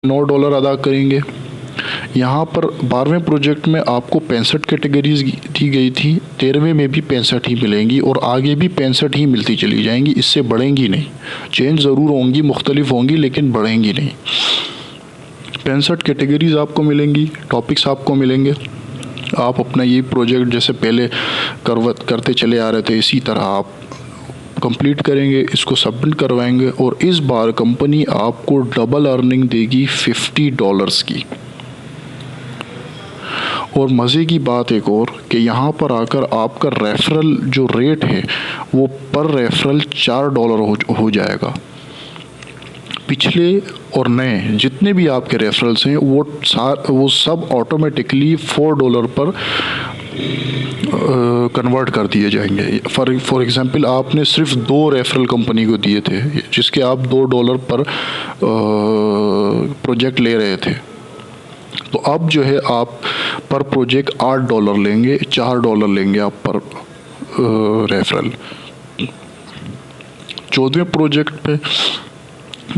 $9 अदा करेंगे। यहाँ पर 12वें प्रोजेक्ट में आपको 65 कैटेगरीज दी गई थी, 13वें में भी 65 ही मिलेंगी और आगे भी 65 ही मिलती चली जाएंगी, इससे बढ़ेंगी नहीं। चेंज ज़रूर होंगी, मुख्तलिफ होंगी, लेकिन बढ़ेंगी नहीं। 65 कैटेगरीज आपको मिलेंगी, टॉपिक्स आपको मिलेंगे। आप अपना ये प्रोजेक्ट जैसे पहले करते चले आ रहे थे, इसी तरह आप कंप्लीट करेंगे, इसको सबमिट करवाएंगे और इस बार कंपनी आपको डबल अर्निंग देगी $50 की। और मज़े की बात एक और कि यहाँ पर आकर आपका रेफरल जो रेट है वो पर रेफरल $4 हो जाएगा। पिछले और नए जितने भी आपके रेफरल्स हैं वो सब ऑटोमेटिकली $4 पर कन्वर्ट कर दिए जाएंगे। फॉर एग्ज़ाम्पल आपने सिर्फ 2 रेफरल कंपनी को दिए थे जिसके आप $2 पर प्रोजेक्ट ले रहे थे, तो अब जो है आप पर प्रोजेक्ट $8 लेंगे, $4 लेंगे आप पर रेफरल। 14वें प्रोजेक्ट पे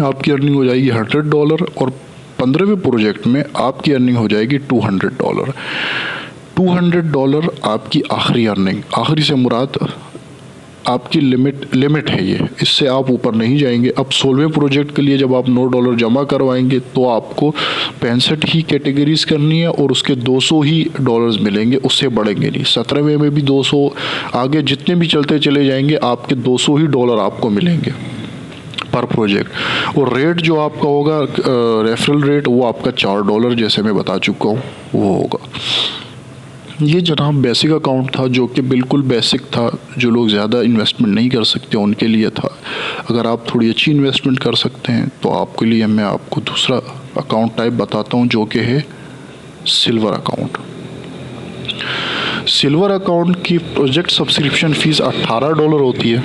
आपकी अर्निंग हो जाएगी $100 और 15वें प्रोजेक्ट में आपकी अर्निंग हो जाएगी $200। $200 आपकी आखिरी अर्निंग, आखिरी से मुराद आपकी लिमिट है ये, इससे आप ऊपर नहीं जाएंगे। अब 16वें प्रोजेक्ट के लिए जब आप $9 जमा करवाएंगे तो आपको 65 ही कैटेगरीज करनी है और उसके $200 ही मिलेंगे, उससे बढ़ेंगे नहीं। 17वें में भी 200, आगे जितने भी चलते चले जाएंगे आपके $200 ही आपको मिलेंगे पर प्रोजेक्ट। और रेट जो आपका होगा रेफरल रेट वो आपका $4 जैसे मैं बता चुका हूँ वो होगा। ये जनाब बेसिक अकाउंट था जो कि बिल्कुल बेसिक था, जो लोग ज़्यादा इन्वेस्टमेंट नहीं कर सकते उनके लिए था। अगर आप थोड़ी अच्छी इन्वेस्टमेंट कर सकते हैं तो आपके लिए मैं आपको दूसरा अकाउंट टाइप बताता हूँ जो कि है सिल्वर अकाउंट। सिल्वर अकाउंट की प्रोजेक्ट सब्सक्रिप्शन फ़ीस $18 होती है।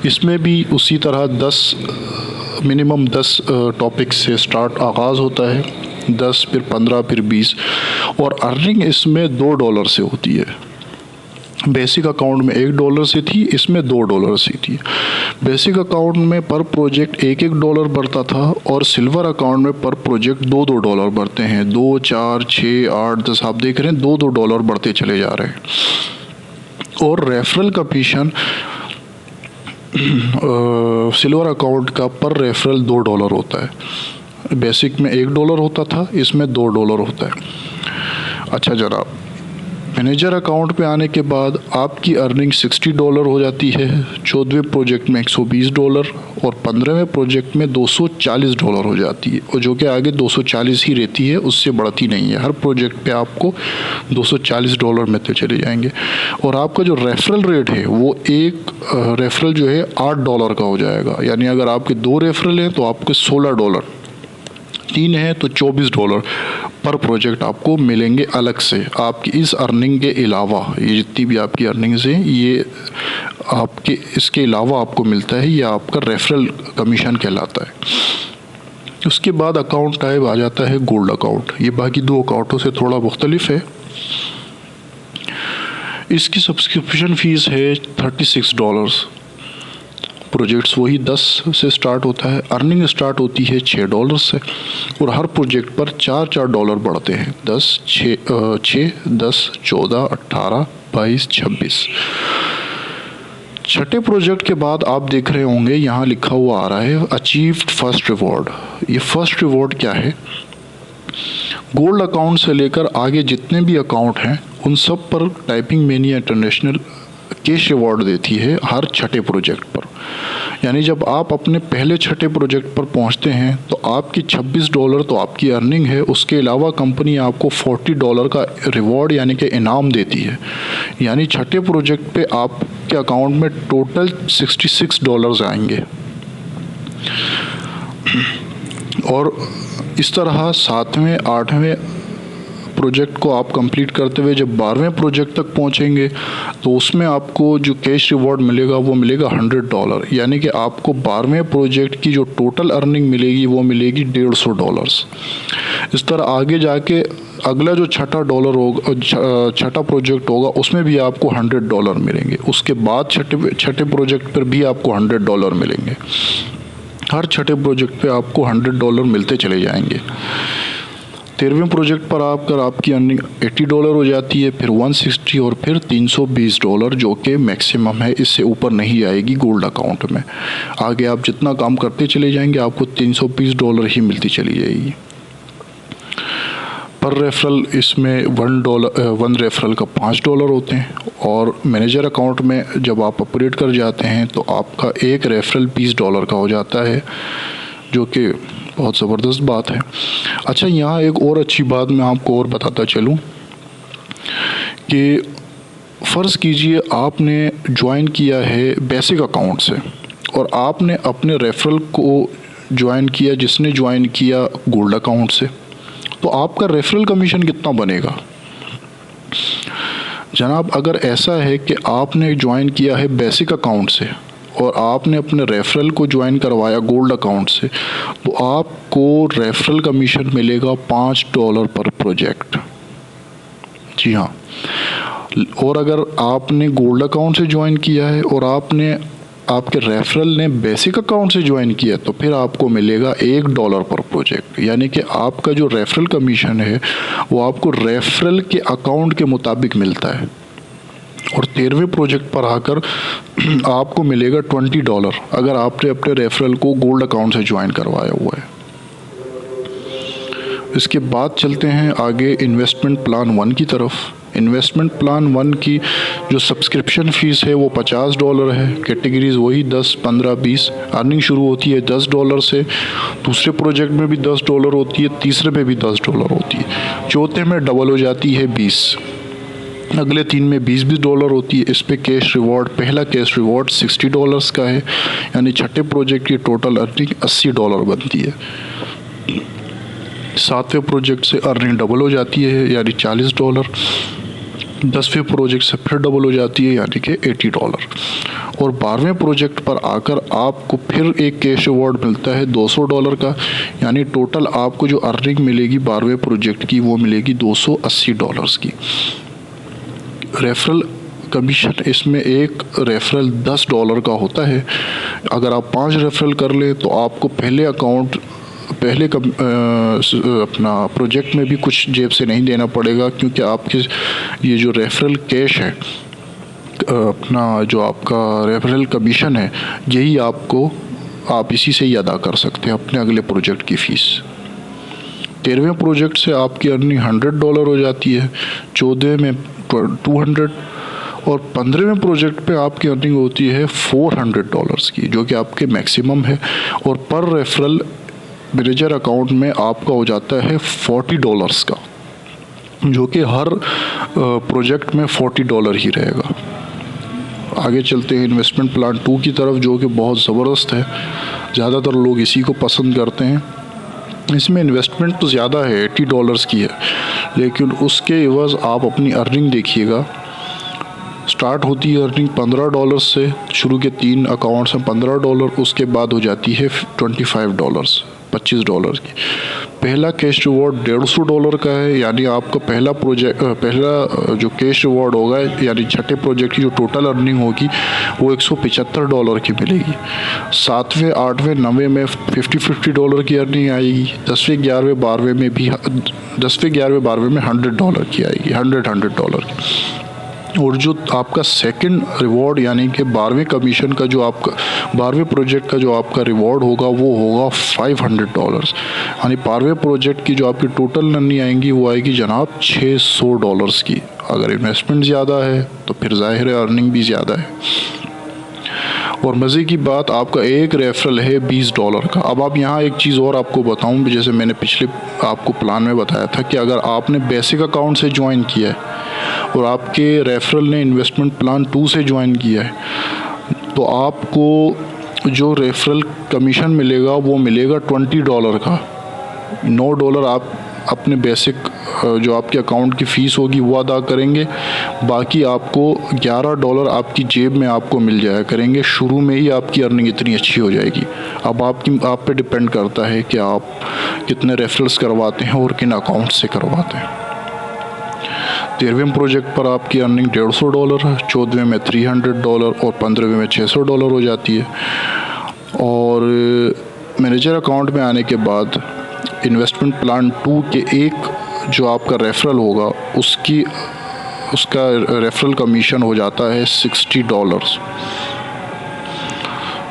इसमें भी उसी तरह मिनिमम 10 टॉपिक से आगाज़ होता है, 10 फिर 15 फिर 20 और अर्निंग इसमें $2 से होती है। बेसिक अकाउंट में $1 से थी, इसमें $2 से थी। बेसिक अकाउंट में पर प्रोजेक्ट $1 बढ़ता था और सिल्वर अकाउंट में पर प्रोजेक्ट $2 बढ़ते हैं। 2, 4, 6, 8, 10 आप देख रहे हैं $2 बढ़ते चले जा रहे हैं। और रेफरल कमीशन सिल्वर अकाउंट का पर रेफरल $2 होता है। बेसिक में $1 होता था, इसमें $2 होता है। अच्छा जनाब, मैनेजर अकाउंट पे आने के बाद आपकी अर्निंग $60 हो जाती है। 14वें प्रोजेक्ट में $120 और 15वें प्रोजेक्ट में $240 हो जाती है, और जो कि आगे 240 ही रहती है, उससे बढ़ती नहीं है। हर प्रोजेक्ट पे आपको $240 मिलते चले जाएंगे। और आपका जो रेफरल रेट है वो एक रेफरल जो है $8 का हो जाएगा। यानी अगर आपके 2 रेफरल हैं तो आपके $16, 3 है तो $24 पर प्रोजेक्ट आपको मिलेंगे अलग से। आपकी इस अर्निंग के अलावा ये जितनी भी आपकी अर्निंग्स हैं ये आपके इसके अलावा आपको मिलता है, ये आपका रेफरल कमीशन कहलाता है। उसके बाद अकाउंट टाइप आ जाता है गोल्ड अकाउंट। ये बाकी 2 अकाउंटों से थोड़ा मुख्तलिफ है। इसकी सब्सक्रिप्शन फ़ीस है $36। प्रोजेक्ट्स वही 10 से स्टार्ट होता है। अर्निंग स्टार्ट होती है $6 से और हर प्रोजेक्ट पर $4 बढ़ते हैं। 10, 6, 10, 14, 18, 22, 26। छठे प्रोजेक्ट के बाद आप देख रहे होंगे यहाँ लिखा हुआ आ रहा है अचीव्ड फर्स्ट रिवॉर्ड। ये फर्स्ट रिवॉर्ड क्या है? गोल्ड अकाउंट से लेकर आगे जितने भी अकाउंट हैं उन सब पर typing mania international cash reward देती है हर छठे प्रोजेक्ट पर। यानी जब आप अपने पहले छठे प्रोजेक्ट पर पहुंचते हैं तो आपकी $26 तो आपकी अर्निंग है, उसके अलावा कंपनी आपको $40 का रिवॉर्ड यानी कि इनाम देती है। यानी छठे प्रोजेक्ट पे आपके अकाउंट में टोटल $66 आएंगे। और इस तरह 7वें 8वें प्रोजेक्ट को आप कंप्लीट करते हुए जब 12वें प्रोजेक्ट तक पहुंचेंगे तो उसमें आपको जो कैश रिवॉर्ड मिलेगा वो मिलेगा $100। यानी कि आपको 12वें प्रोजेक्ट की जो टोटल अर्निंग मिलेगी वो मिलेगी $150। इस तरह आगे जाके अगला जो छठा प्रोजेक्ट होगा उसमें भी आपको $100 मिलेंगे। उसके बाद छठे प्रोजेक्ट पर भी आपको $100 मिलेंगे। हर छठे प्रोजेक्ट पे आपको $100 मिलते चले जाएंगे। 13वें प्रोजेक्ट पर आकर आपकी अर्निंग $80 हो जाती है, फिर 160 और फिर $320 जो कि मैक्सिमम है, इससे ऊपर नहीं आएगी गोल्ड अकाउंट में। आगे आप जितना काम करते चले जाएंगे आपको $320 ही मिलती चली जाएगी। पर रेफरल इसमें वन रेफरल का $5 होते हैं, और मैनेजर अकाउंट में जब आप अपग्रेड कर जाते हैं तो आपका एक रेफरल $20 का हो जाता है, जो कि बहुत ज़बरदस्त बात है। अच्छा, यहाँ एक और अच्छी बात मैं आपको और बताता चलूँ कि फ़र्ज़ कीजिए आपने ज्वाइन किया है बेसिक अकाउंट से और आपने अपने रेफरल को ज्वाइन किया जिसने ज्वाइन किया गोल्ड अकाउंट से, तो आपका रेफरल कमीशन कितना बनेगा जनाब? अगर ऐसा है कि आपने ज्वाइन किया है बेसिक अकाउंट से और आपने अपने रेफरल को ज्वाइन करवाया गोल्ड अकाउंट से, तो आपको रेफरल कमीशन मिलेगा $5 पर प्रोजेक्ट। जी हाँ, और अगर आपने गोल्ड अकाउंट से ज्वाइन किया है और आपके रेफरल ने बेसिक अकाउंट से ज्वाइन किया, तो फिर आपको मिलेगा $1 पर प्रोजेक्ट। यानी कि आपका जो रेफरल कमीशन है वो आपको रेफरल के अकाउंट के मुताबिक मिलता है। और 13वें प्रोजेक्ट पर आकर आपको मिलेगा $20 अगर आपने अपने रेफरल को गोल्ड अकाउंट से ज्वाइन करवाया हुआ है। इसके बाद चलते हैं आगे इन्वेस्टमेंट प्लान 1 की तरफ। इन्वेस्टमेंट प्लान 1 की जो सब्सक्रिप्शन फ़ीस है वो $50 है। कैटेगरीज वही 10, 15, 20। अर्निंग शुरू होती है $10 से, दूसरे प्रोजेक्ट में भी $10 होती है, तीसरे में भी $10 होती है, चौथे में डबल हो जाती है 20, अगले 3 में $20 होती है। इस पे कैश रिवॉर्ड, पहला कैश रिवॉर्ड $60 का है, यानी छठे प्रोजेक्ट की टोटल अर्निंग $80 बनती है। 7वें प्रोजेक्ट से अर्निंग डबल हो जाती है यानी $40। 10वें प्रोजेक्ट से फिर डबल हो जाती है यानी कि $80। और 12वें प्रोजेक्ट पर आकर आपको फिर एक कैश रिवॉर्ड मिलता है $200 का, यानी टोटल आपको जो अर्निंग मिलेगी 12वें प्रोजेक्ट की वो मिलेगी $280 की। रेफरल कमीशन इसमें एक रेफरल $10 का होता है। अगर आप 5 रेफरल कर लें तो आपको पहले अपना प्रोजेक्ट में भी कुछ जेब से नहीं देना पड़ेगा, क्योंकि आपके ये जो रेफरल कैश है, अपना जो आपका रेफरल कमीशन है, यही आप इसी से ही अदा कर सकते हैं अपने अगले प्रोजेक्ट की फ़ीस। 13वें प्रोजेक्ट से आपकी अर्निंग $100 हो जाती है, 14वें में 200 और 15वें प्रोजेक्ट पे आपकी अर्निंग होती है $400 की, जो कि आपके मैक्सिमम है। और पर रेफरल मैनेजर अकाउंट में आपका हो जाता है $40 का, जो कि हर प्रोजेक्ट में $40 ही रहेगा। आगे चलते हैं इन्वेस्टमेंट प्लान 2 की तरफ, जो कि बहुत ज़बरदस्त है। ज़्यादातर लोग इसी को पसंद करते हैं। इसमें इन्वेस्टमेंट तो ज़्यादा है, $80 की है, लेकिन उसके एवज़ आप अपनी अर्निंग देखिएगा। स्टार्ट होती है अर्निंग $15 से, शुरू के 3 अकाउंट्स हैं $15, उसके बाद हो जाती है $25 की। पहला कैश रिवॉर्ड $150 का है, यानी आपका पहला जो कैश रिवॉर्ड होगा, यानी छठे प्रोजेक्ट की जो टोटल अर्निंग होगी वो $175 की मिलेगी। 7वें, 8वें, 9वें में $50 की अर्निंग आएगी। 10वें, 11वें, 12वें में भी $100 की आएगी, $100 की। और जो आपका सेकंड रिवॉर्ड यानी कि 12वें कमीशन का जो आपका 12वें प्रोजेक्ट का जो आपका रिवॉर्ड होगा वो होगा $500, यानी 12वें प्रोजेक्ट की जो आपकी टोटल अर्निंग आएंगी वो आएगी जनाब $600 की। अगर इन्वेस्टमेंट ज़्यादा है तो फिर ज़ाहिर है अर्निंग भी ज़्यादा है। और मज़े की बात, आपका एक रेफरल है $20 का। अब आप यहाँ एक चीज़ और आपको बताऊँ, जैसे मैंने पिछले आपको प्लान में बताया था कि अगर आपने बेसिक अकाउंट से ज्वाइन किया है और आपके रेफरल ने इन्वेस्टमेंट प्लान 2 से ज्वाइन किया है, तो आपको जो रेफरल कमीशन मिलेगा वो मिलेगा $20 का। $9 आप अपने बेसिक जो आपके अकाउंट की फ़ीस होगी वो अदा करेंगे, बाकी आपको $11 आपकी जेब में आपको मिल जाया करेंगे। शुरू में ही आपकी अर्निंग इतनी अच्छी हो जाएगी। अब आप पे डिपेंड करता है कि आप कितने रेफरल्स करवाते हैं और किन अकाउंट से करवाते हैं। 13वें प्रोजेक्ट पर आपकी अर्निंग $150 है, 14वें में $300 और 15वें में $600 हो जाती है। और मैनेजर अकाउंट में आने के बाद इन्वेस्टमेंट प्लान 2 के एक जो आपका रेफरल होगा उसका रेफरल कमीशन हो जाता है $60।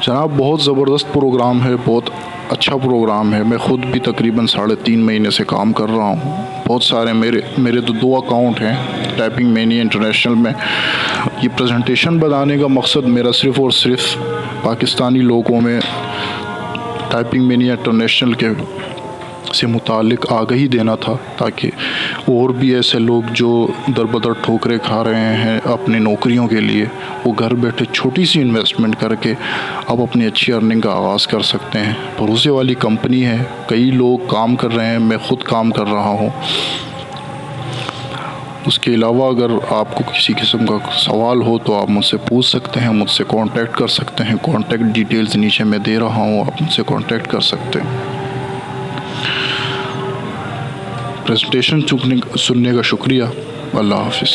जनाब बहुत ज़बरदस्त प्रोग्राम है, बहुत अच्छा प्रोग्राम है। मैं ख़ुद भी तकरीबन 3.5 महीने से काम कर रहा हूँ। बहुत सारे मेरे तो 2 अकाउंट हैं टाइपिंग मैनिया इंटरनेशनल में। ये प्रेजेंटेशन बनाने का मकसद मेरा सिर्फ़ और सिर्फ पाकिस्तानी लोगों में टाइपिंग मैनिया इंटरनेशनल के से मुतालिक आगाही देना था, ताकि और भी ऐसे लोग जो दर बदर ठोकरें खा रहे हैं अपनी नौकरियों के लिए, वो घर बैठे छोटी सी इन्वेस्टमेंट करके अब अपनी अच्छी अर्निंग का आगाज़ कर सकते हैं। भरोसे वाली कंपनी है, कई लोग काम कर रहे हैं, मैं ख़ुद काम कर रहा हूँ। उसके अलावा अगर आपको किसी किस्म का सवाल हो तो आप मुझसे पूछ सकते हैं, मुझसे कांटेक्ट कर सकते हैं। कांटेक्ट डिटेल्स नीचे मैं दे रहा हूँ, आप मुझसे कांटेक्ट कर सकते हैं। प्रेजेंटेशन सुनने का शुक्रिया। अल्लाह हाफ़िज़।